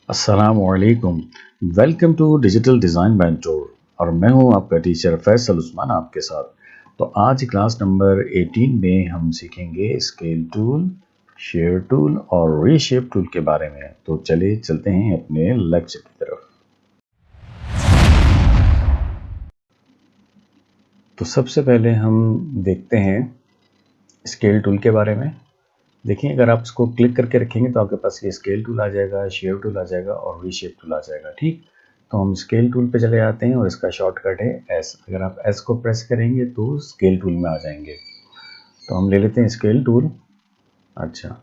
अस्सलामुअलैकुम। Welcome to digital design mentor और मैं हूं आपका टीचर फैसल उस्मान आपके साथ। तो आज क्लास नंबर 18 में हम सीखेंगे स्केल टूल, शेयर टूल और रीशेप टूल के बारे में। तो चलिए चलते हैं अपने लेक्चर की तरफ। तो सबसे पहले हम देखते हैं स्केल टूल के बारे में। देखिए, अगर आप इसको क्लिक करके रखेंगे तो आपके पास ये स्केल टूल आ जाएगा, शेयर टूल आ जाएगा और रीशेप टूल आ जाएगा। ठीक, तो हम स्केल टूल पे चले जाते हैं और इसका शॉर्टकट है एस। अगर आप एस को प्रेस करेंगे तो स्केल टूल में आ जाएंगे। तो हम ले लेते हैं स्केल टूल। अच्छा,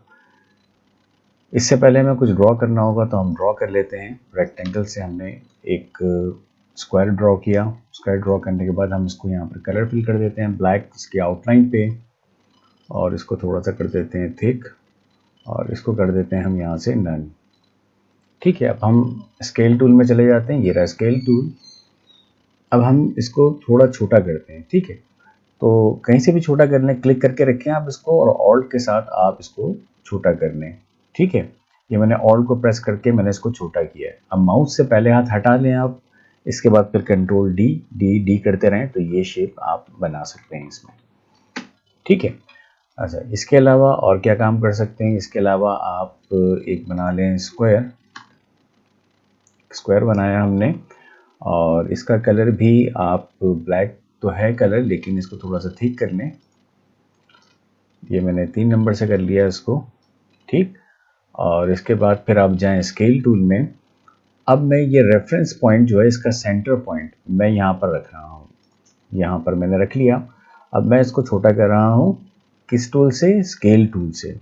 इससे पहले हमें कुछ ड्रॉ करना होगा तो हम ड्रॉ कर लेते हैं। रेक्टेंगल से हमने एक स्क्वायर ड्रॉ किया। स्क्वायर ड्रॉ करने के बाद हम इसको यहाँ पर कलर फिल कर देते हैं ब्लैक इसकी आउटलाइन पे, और इसको थोड़ा सा कर देते हैं थिक और इसको कर देते हैं हम यहाँ से नन। ठीक है, अब हम स्केल टूल में चले जाते हैं। ये रहा स्केल टूल। अब हम इसको थोड़ा छोटा करते हैं। ठीक है, तो कहीं से भी छोटा कर लें, क्लिक करके रखें आप इसको और ऑल्ट के साथ आप इसको छोटा कर लें। ठीक है, ये मैंने ऑल्ट को प्रेस करके मैंने इसको छोटा किया है। अब माउस से पहले हाथ हटा लें आप, इसके बाद फिर कंट्रोल डी डी डी करते रहें तो ये शेप आप बना सकते हैं इसमें। ठीक है, अच्छा, इसके अलावा और क्या काम कर सकते हैं? इसके अलावा आप एक बना लें स्क्वायर। स्क्वायर बनाया हमने और इसका कलर भी आप ब्लैक तो है कलर, लेकिन इसको थोड़ा सा थिक कर लें। ये मैंने 3 नंबर से कर लिया इसको। ठीक, और इसके बाद फिर आप जाएं स्केल टूल में। अब मैं ये रेफरेंस पॉइंट जो है इसका सेंटर पॉइंट मैं यहाँ पर रख रहा हूँ। यहाँ पर मैंने रख लिया। अब मैं इसको छोटा कर रहा हूँ किस टूल से? स्केल टूल से।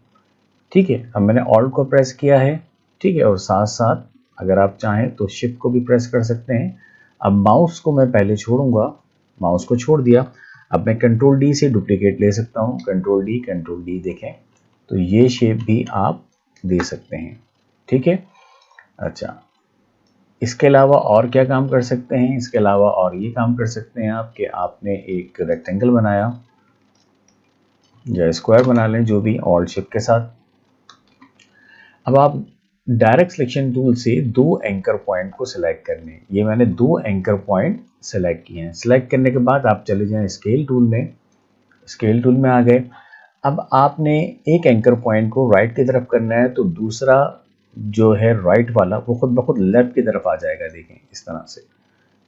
ठीक है, अब मैंने ऑल्ट को प्रेस किया है। ठीक है, और साथ साथ अगर आप चाहें तो शिफ्ट को भी प्रेस कर सकते हैं। अब माउस को मैं पहले छोड़ूंगा, माउस को छोड़ दिया। अब मैं कंट्रोल डी से डुप्लीकेट ले सकता हूँ। कंट्रोल डी देखें तो ये शेप भी आप दे सकते हैं। ठीक है, अच्छा, इसके अलावा और क्या काम कर सकते हैं? इसके अलावा और ये काम कर सकते हैं आप कि आपने एक रेक्टेंगल बनाया या स्क्वायर बना लें, जो भी, ऑल्ट शिफ्ट के साथ। अब आप डायरेक्ट सिलेक्शन टूल से 2 एंकर पॉइंट को सिलेक्ट कर लें। ये मैंने 2 एंकर पॉइंट सिलेक्ट किए हैं। सिलेक्ट करने के बाद आप चले जाएं स्केल टूल में। स्केल टूल में आ गए। अब आपने एक एंकर पॉइंट को राइट की तरफ करना है तो दूसरा जो है राइट वाला वो खुद ब खुद लेफ्ट की तरफ आ जाएगा। देखें इस तरह से,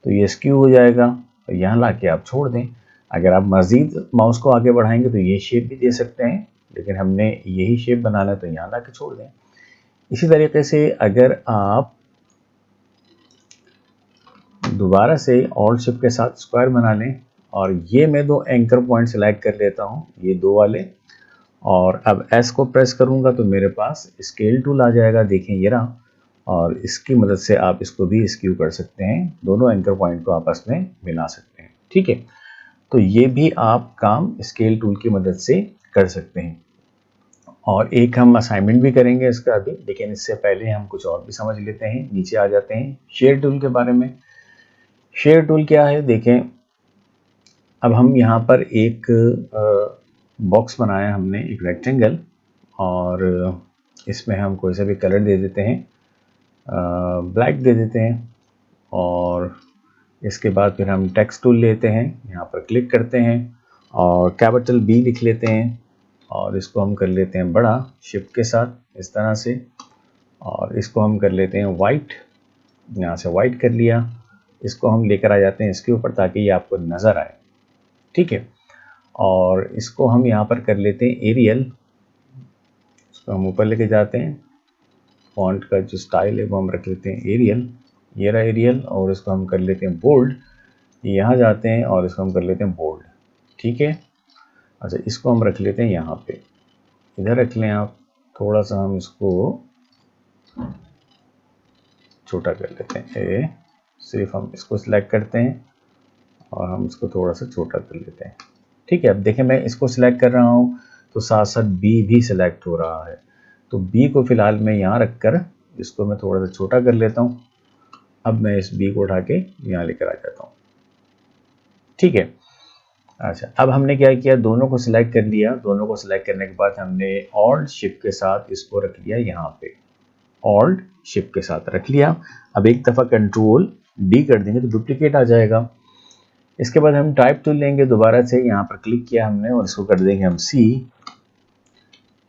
तो ये स्क्यू हो जाएगा और यहाँ ला के आप छोड़ दें। अगर आप मज़ीद माउस को आगे बढ़ाएंगे तो ये शेप भी दे सकते हैं, लेकिन हमने यही शेप बनाना है तो यहाँ ला के छोड़ दें। इसी तरीके से अगर आप दोबारा से ऑल्ट शिफ्ट के साथ स्क्वायर बना लें, और ये मैं 2 एंकर पॉइंट सेलेक्ट कर लेता हूँ, ये 2 वाले, और अब एस को प्रेस करूँगा तो मेरे पास स्केल टूल आ जाएगा। देखें ये रहा, और इसकी मदद से आप इसको भी स्क्यू कर सकते हैं, दोनों एंकर पॉइंट को आपस में मिला सकते हैं। ठीक है, तो ये भी आप काम स्केल टूल की मदद से कर सकते हैं। और एक हम असाइनमेंट भी करेंगे इसका अभी, लेकिन इससे पहले हम कुछ और भी समझ लेते हैं। नीचे आ जाते हैं शेयर टूल के बारे में। शेयर टूल क्या है? देखें, अब हम यहाँ पर एक बॉक्स बनाया हमने, एक रेक्टेंगल, और इसमें हम कोई सा भी कलर दे देते हैं, ब्लैक दे देते हैं, और इसके बाद फिर हम टेक्स्ट टूल लेते हैं, यहाँ पर क्लिक करते हैं और कैपिटल बी लिख लेते हैं, और इसको हम कर लेते हैं बड़ा शिफ्ट के साथ इस तरह से, और इसको हम कर लेते हैं वाइट। यहाँ से वाइट कर लिया। इसको हम लेकर आ जाते हैं इसके ऊपर ताकि ये आपको नज़र आए। ठीक है, और इसको हम यहाँ पर कर लेते हैं एरियल। इसको हम ऊपर लेके जाते हैं, फॉन्ट का जो स्टाइल है वो हम रख लेते हैं एरियल। ये रहा एरियल, और इसको हम कर लेते हैं बोल्ड। यहाँ जाते हैं और इसको हम कर लेते हैं बोल्ड। ठीक है, अच्छा, इसको हम रख लेते हैं यहाँ पे, इधर रख लें आप। थोड़ा सा हम इसको छोटा कर लेते हैं। सिर्फ हम इसको सिलेक्ट करते हैं और हम इसको थोड़ा सा छोटा कर लेते हैं। ठीक है, अब देखें मैं इसको सिलेक्ट कर रहा हूँ तो साथ साथ बी भी सिलेक्ट हो रहा है। तो बी को फिलहाल मैं यहाँ रख कर इसको मैं थोड़ा सा छोटा कर लेता हूँ। अब मैं इस बी को उठा के यहाँ लेकर आ जाता हूँ। ठीक है, अच्छा, अब हमने क्या किया, दोनों को सिलेक्ट कर लिया। दोनों को सिलेक्ट करने के बाद हमने ऑल्ट शिफ्ट के साथ इसको रख लिया यहाँ पे। ऑल्ट शिफ्ट के साथ रख लिया। अब एक दफ़ा कंट्रोल डी कर देंगे तो डुप्लीकेट आ जाएगा। इसके बाद हम टाइप टूल लेंगे, दोबारा से यहाँ पर क्लिक किया हमने और इसको कर देंगे हम सी।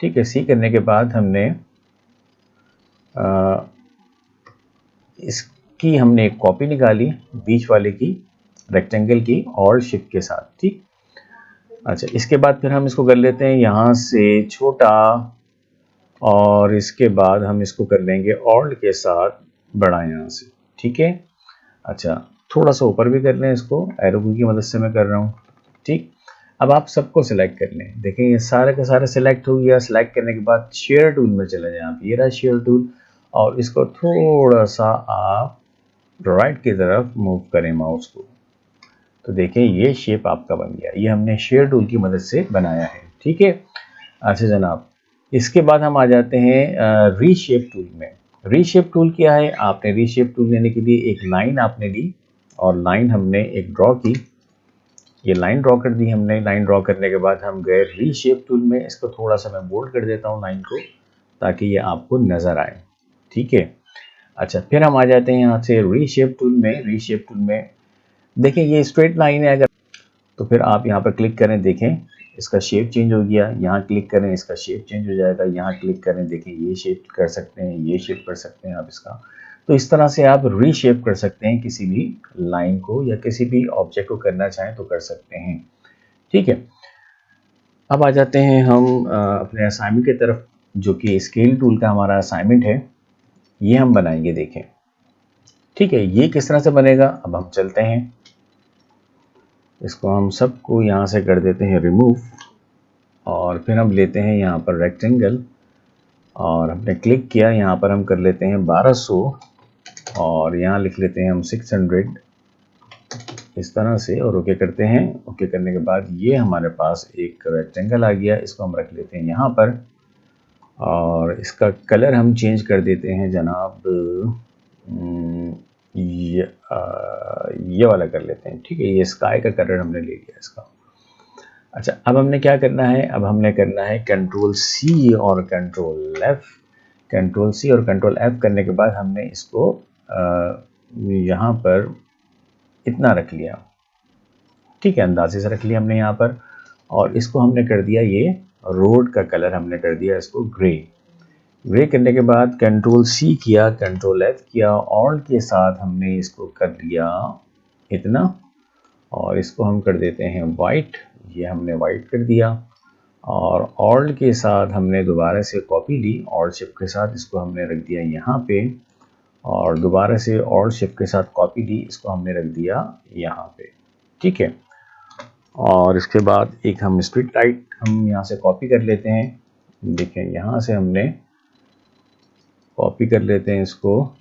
ठीक है, सी करने के बाद हमने इसकी हमने एक कॉपी निकाली बीच वाले की, रेक्टेंगल की, ऑल्ट शिफ्ट के साथ। ठीक, अच्छा, इसके बाद फिर हम इसको कर लेते हैं यहाँ से छोटा और इसके बाद हम इसको कर लेंगे ऑल्ट के साथ बड़ा यहाँ से। ठीक है, अच्छा, थोड़ा सा ऊपर भी कर लें इसको, एरो की मदद से मैं कर रहा हूँ। ठीक, अब आप सबको सिलेक्ट कर लें। देखें ये सारे का सारा सिलेक्ट हो गया। सिलेक्ट करने के बाद शेयर टूल में चले जाएं आप, ये रहा शेयर टूल, और इसको थोड़ा सा आप राइट की तरफ मूव करें माउस को, तो देखें ये शेप आपका बन गया। ये हमने शेयर टूल की मदद से बनाया है। ठीक है, अच्छा जनाब, इसके बाद हम आ जाते हैं रीशेप टूल में। रीशेप टूल क्या है? आपने रीशेप टूल लेने के लिए एक लाइन आपने ली और लाइन हमने एक ड्रॉ की, ये लाइन ड्रॉ कर दी हमने। लाइन ड्रॉ करने के बाद हम गए रीशेप टूल में, इसको थोड़ा सा मैं बोल्ड कर देता हूँ लाइन को ताकि ये आपको नज़र आए। ठीक है, अच्छा, फिर हम आ जाते हैं यहाँ से रीशेप टूल में। रीशेप टूल में देखें ये स्ट्रेट लाइन है, अगर तो फिर आप यहाँ पर क्लिक करें, देखें इसका शेप चेंज हो गया। यहाँ क्लिक करें, इसका शेप चेंज हो जाएगा। यहाँ क्लिक करें, देखें ये शेप कर सकते हैं, ये शेप कर सकते हैं आप इसका। तो इस तरह से आप रीशेप कर सकते हैं किसी भी लाइन को, या किसी भी ऑब्जेक्ट को करना चाहें तो कर सकते हैं। ठीक है, अब आ जाते हैं हम अपने असाइनमेंट की तरफ, जो कि स्केल टूल का हमारा असाइनमेंट है, ये हम बनाएंगे। देखें, ठीक है, ये किस तरह से बनेगा। अब हम चलते हैं, इसको हम सबको यहाँ से कर देते हैं रिमूव, और फिर हम लेते हैं यहाँ पर रेक्टेंगल और हमने क्लिक किया, यहाँ पर हम कर लेते हैं 1200 और यहाँ लिख लेते हैं हम 600 इस तरह से, और ओके करते हैं। ओके करने के बाद ये हमारे पास एक रेक्टेंगल आ गया, इसको हम रख लेते हैं यहाँ पर, और इसका कलर हम चेंज कर देते हैं जनाब, ये वाला कर लेते हैं। ठीक है, ये स्काई का कलर हमने ले लिया इसका। अच्छा, अब हमने क्या करना है, अब हमने करना है कंट्रोल सी और कंट्रोल एफ। कंट्रोल सी और कंट्रोल एफ करने के बाद हमने इसको यहाँ पर इतना रख लिया। ठीक है, अंदाजे से रख लिया हमने यहाँ पर, और इसको हमने कर दिया, ये रोड का कलर हमने कर दिया इसको ग्रे। ग्रे करने के बाद कंट्रोल सी किया, कंट्रोल एफ किया, ऑल्ट के साथ हमने इसको कर लिया इतना, और इसको हम कर देते हैं वाइट, ये हमने वाइट कर दिया। और ऑल्ट के साथ हमने दोबारा से कॉपी ली, ऑल्ट शिफ्ट के साथ इसको हमने रख दिया यहाँ पे, और दोबारा से ऑल्ट शिफ्ट के साथ कॉपी ली, इसको हमने रख दिया यहाँ पे। ठीक है, और इसके बाद एक हम स्ट्रीट लाइट हम यहाँ से कॉपी कर लेते हैं। देखें, यहाँ से हमने कॉपी कर लेते हैं इसको,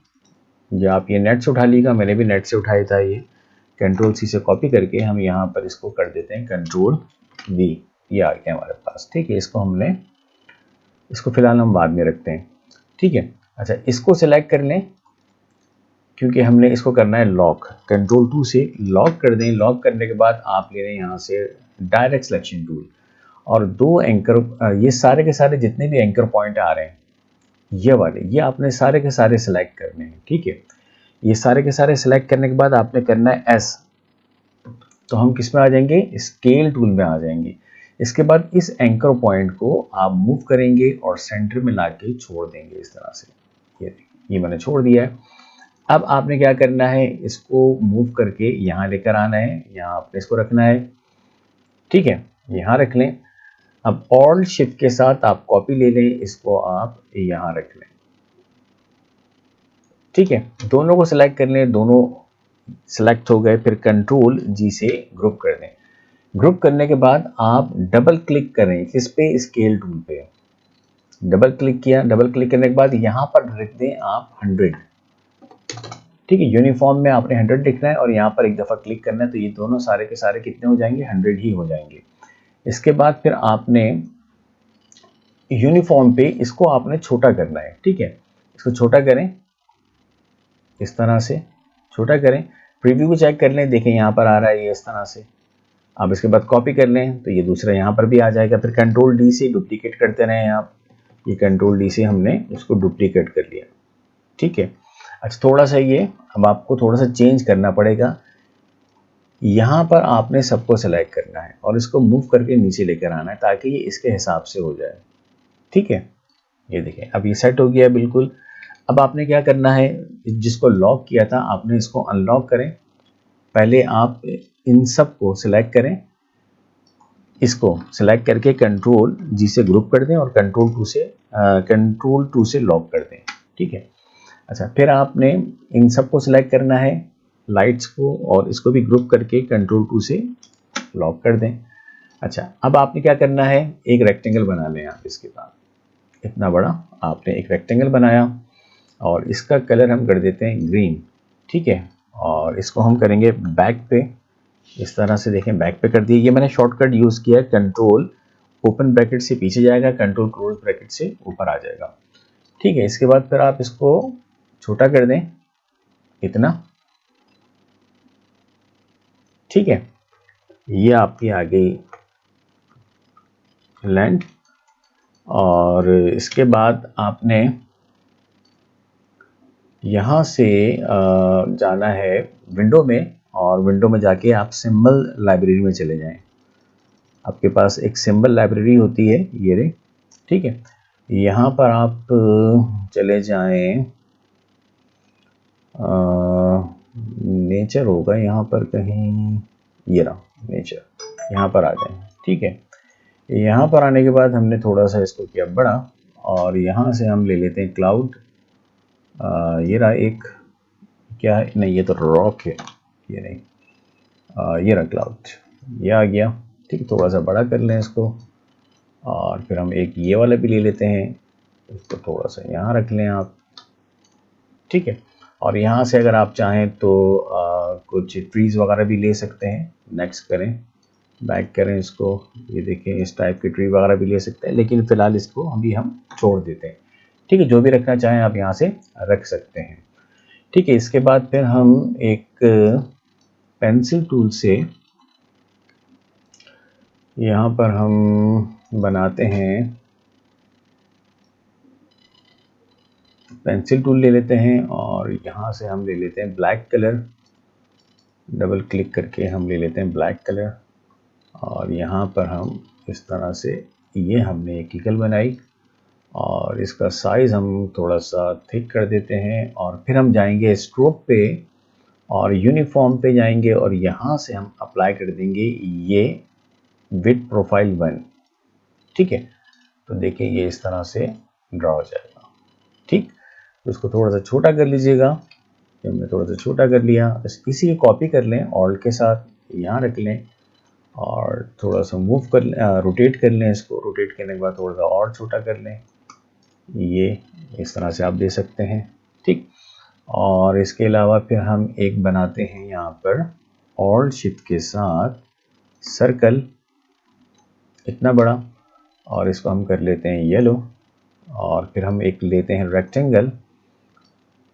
या आप ये नेट से उठा लीजिएगा, मैंने भी नेट से उठाया था। ये कंट्रोल सी से कॉपी करके हम यहाँ पर इसको कर देते हैं कंट्रोल वी, ये आ गया हमारे पास। ठीक है, इसको हमने, इसको फिलहाल हम बाद में रखते हैं। ठीक है, अच्छा, इसको सिलेक्ट कर लें क्योंकि हमने इसको करना है लॉक। कंट्रोल 2 से लॉक कर दें। लॉक करने के बाद आप ले लें यहाँ से डायरेक्ट सिलेक्शन टूल, और दो एंकर, ये सारे के सारे जितने भी एंकर पॉइंट आ रहे हैं ये वाले, ये आपने सारे के सारे सिलेक्ट करने हैं। ठीक है, ये सारे के सारे सिलेक्ट करने के बाद आपने करना है एस, तो हम किस में आ जाएंगे, स्केल टूल में आ जाएंगे। इसके बाद इस एंकर पॉइंट को आप मूव करेंगे और सेंटर में लाके छोड़ देंगे इस तरह से। ये मैंने छोड़ दिया है। अब आपने क्या करना है, इसको मूव करके यहाँ लेकर आना है, यहाँ आपने इसको रखना है। ठीक है, यहाँ रख लें। अब ऑल्ट शिफ्ट के साथ आप कॉपी ले लें, इसको आप यहाँ रख लें। ठीक है, दोनों को सिलेक्ट कर लें, दोनों सिलेक्ट हो गए। फिर कंट्रोल जी से ग्रुप कर दें। ग्रुप करने के बाद आप डबल क्लिक करें किस पे, स्केल टूल पे डबल क्लिक किया। डबल क्लिक करने के बाद यहाँ पर रख दें आप 100। ठीक है, यूनिफॉर्म में आपने 100 लिखना है और यहाँ पर एक दफ़ा क्लिक करना है, तो ये दोनों सारे के सारे कितने हो जाएंगे, 100 ही हो जाएंगे। इसके बाद फिर आपने यूनिफॉर्म पे इसको आपने छोटा करना है। ठीक है, इसको छोटा करें, इस तरह से छोटा करें। प्रीव्यू को चेक कर लें, देखें यहाँ पर आ रहा है ये इस तरह से। अब इसके बाद कॉपी कर लें तो ये दूसरा यहाँ पर भी आ जाएगा। फिर कंट्रोल डी से डुप्लीकेट करते रहें आप, ये कंट्रोल डी से हमने इसको डुप्लीकेट कर लिया। ठीक है। अच्छा, थोड़ा सा ये अब आपको थोड़ा सा चेंज करना पड़ेगा। यहाँ पर आपने सबको सेलेक्ट करना है और इसको मूव करके नीचे लेकर आना है ताकि ये इसके हिसाब से हो जाए। ठीक है, ये देखिए अब ये सेट हो गया बिल्कुल। अब आपने क्या करना है, जिसको लॉक किया था आपने इसको अनलॉक करें। पहले आप इन सब को सिलेक्ट करें, इसको सिलेक्ट करके कंट्रोल जी से ग्रुप कर दें और कंट्रोल टू से लॉक कर दें। ठीक है। अच्छा, फिर आपने इन सबको सिलेक्ट करना है, लाइट्स को, और इसको भी ग्रुप करके कंट्रोल टू से लॉक कर दें। अच्छा, अब आपने क्या करना है, एक रेक्टेंगल बना लें आप इसके बाद। इतना बड़ा आपने एक रेक्टेंगल बनाया और इसका कलर हम कर देते हैं ग्रीन। ठीक है, और इसको हम करेंगे बैक पे, इस तरह से देखें बैक पे कर दिए। ये मैंने शॉर्टकट यूज़ किया है, कंट्रोल ओपन ब्रैकेट से पीछे जाएगा, कंट्रोल क्लोज ब्रैकेट से ऊपर आ जाएगा। ठीक है, इसके बाद फिर आप इसको छोटा कर दें इतना। ठीक है, ये आपकी आ गई लैंड। और इसके बाद आपने यहाँ से जाना है विंडो में, और विंडो में जाके आप सिंबल लाइब्रेरी में चले जाएं। आपके पास एक सिंबल लाइब्रेरी होती है, ये रे। ठीक है, यहाँ पर आप चले जाएं, नेचर होगा यहाँ पर कहीं, ये रहा नेचर, यहाँ पर आ जाएं। ठीक है, यहाँ पर आने के बाद हमने थोड़ा सा इसको किया बड़ा, और यहाँ से हम ले लेते हैं क्लाउड। ये रहा एक, क्या है, नहीं ये तो रॉक है, ये नहीं, ये रहा क्लाउड, ये आ गया। ठीक है, थोड़ा सा बड़ा कर लें इसको, और फिर हम एक ये वाला भी ले लेते हैं, इसको थोड़ा सा यहाँ रख लें आप। ठीक है, और यहाँ से अगर आप चाहें तो कुछ ट्रीज़ वगैरह भी ले सकते हैं। नेक्स्ट करें, बैक करें इसको, ये देखें इस टाइप की ट्री वगैरह भी ले सकते हैं, लेकिन फ़िलहाल इसको अभी हम छोड़ देते हैं। ठीक है, जो भी रखना चाहें आप यहाँ से रख सकते हैं। ठीक है, इसके बाद फिर हम एक पेंसिल टूल से यहाँ पर हम बनाते हैं, पेंसिल टूल ले लेते हैं, और यहाँ से हम ले लेते हैं ब्लैक कलर। डबल क्लिक करके हम ले लेते हैं ब्लैक कलर, और यहाँ पर हम इस तरह से, ये हमने एक ईगल बनाई, और इसका साइज़ हम थोड़ा सा थिक कर देते हैं। और फिर हम जाएंगे स्ट्रोक पे और यूनिफॉर्म पे जाएंगे, और यहाँ से हम अप्लाई कर देंगे ये विड्थ प्रोफाइल 1। ठीक है, तो देखिए ये इस तरह से ड्रा हो जाएगा। ठीक, तो इसको थोड़ा सा छोटा कर लीजिएगा। हमने थोड़ा सा छोटा कर लिया, बस इसी की कॉपी कर लें, ऑल्ट के साथ यहाँ रख लें, और थोड़ा सा मूव कर लें, रोटेट कर लें इसको। रोटेट करने के बाद थोड़ा सा और छोटा कर लें, ये इस तरह से आप दे सकते हैं। ठीक, और इसके अलावा फिर हम एक बनाते हैं यहाँ पर ऑल्ट शिफ्ट के साथ सर्कल, इतना बड़ा, और इसको हम कर लेते हैं येलो। और फिर हम एक लेते हैं रेक्टेंगल,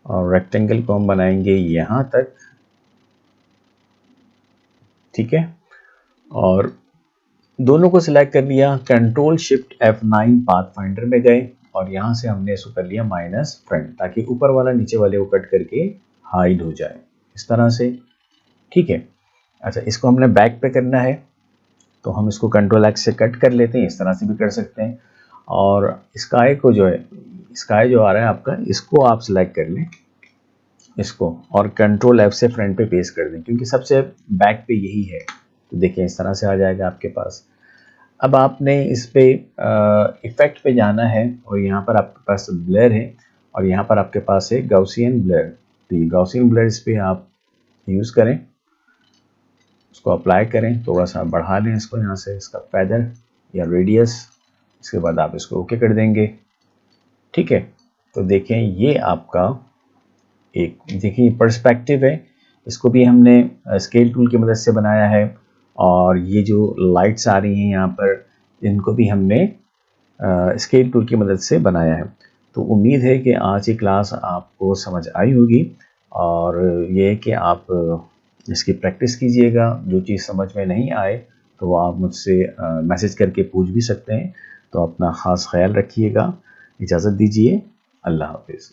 और रेक्टेंगल को हम बनाएंगे यहाँ तक। ठीक है, और दोनों को सिलेक्ट कर लिया, control shift F9 path finder में गए, और यहाँ से हमने इसको कर लिया माइनस फ्रंट, ताकि ऊपर वाला नीचे वाले को कट करके हाइड हो जाए इस तरह से। ठीक है, अच्छा इसको हमने बैक पे करना है, तो हम इसको कंट्रोल X से कट कर लेते हैं, इस तरह से भी कर सकते हैं। और स्काई को जो है, स्काई जो आ रहा है आपका, इसको आप सिलेक्ट कर लें इसको, और कंट्रोल F से फ्रंट पे पेस्ट कर दें, क्योंकि सबसे बैक पे यही है। तो देखिए इस तरह से आ जाएगा आपके पास। अब आपने इस पे इफेक्ट पे जाना है, और यहाँ पर आपके पास ब्लर है, और यहाँ पर आपके पास है गॉसियन ब्लर। तो ये गॉसियन ब्लर इस पे आप यूज़ करें, उसको अप्लाई करें, थोड़ा सा बढ़ा लें इसको यहाँ से, इसका फेदर या रेडियस। इसके बाद आप इसको ओके कर देंगे। ठीक है, तो देखें ये आपका एक, देखिए पर्सपेक्टिव है, इसको भी हमने स्केल टूल की मदद से बनाया है। और ये जो लाइट्स आ रही हैं यहाँ पर, इनको भी हमने स्केल टूल की मदद से बनाया है। तो उम्मीद है कि आज की क्लास आपको समझ आई होगी, और ये है कि आप इसकी प्रैक्टिस कीजिएगा। जो चीज़ समझ में नहीं आए तो आप मुझसे मैसेज करके पूछ भी सकते हैं। तो अपना ख़ास ख्याल रखिएगा, इजाज़त दीजिए, अल्लाह हाफिज़।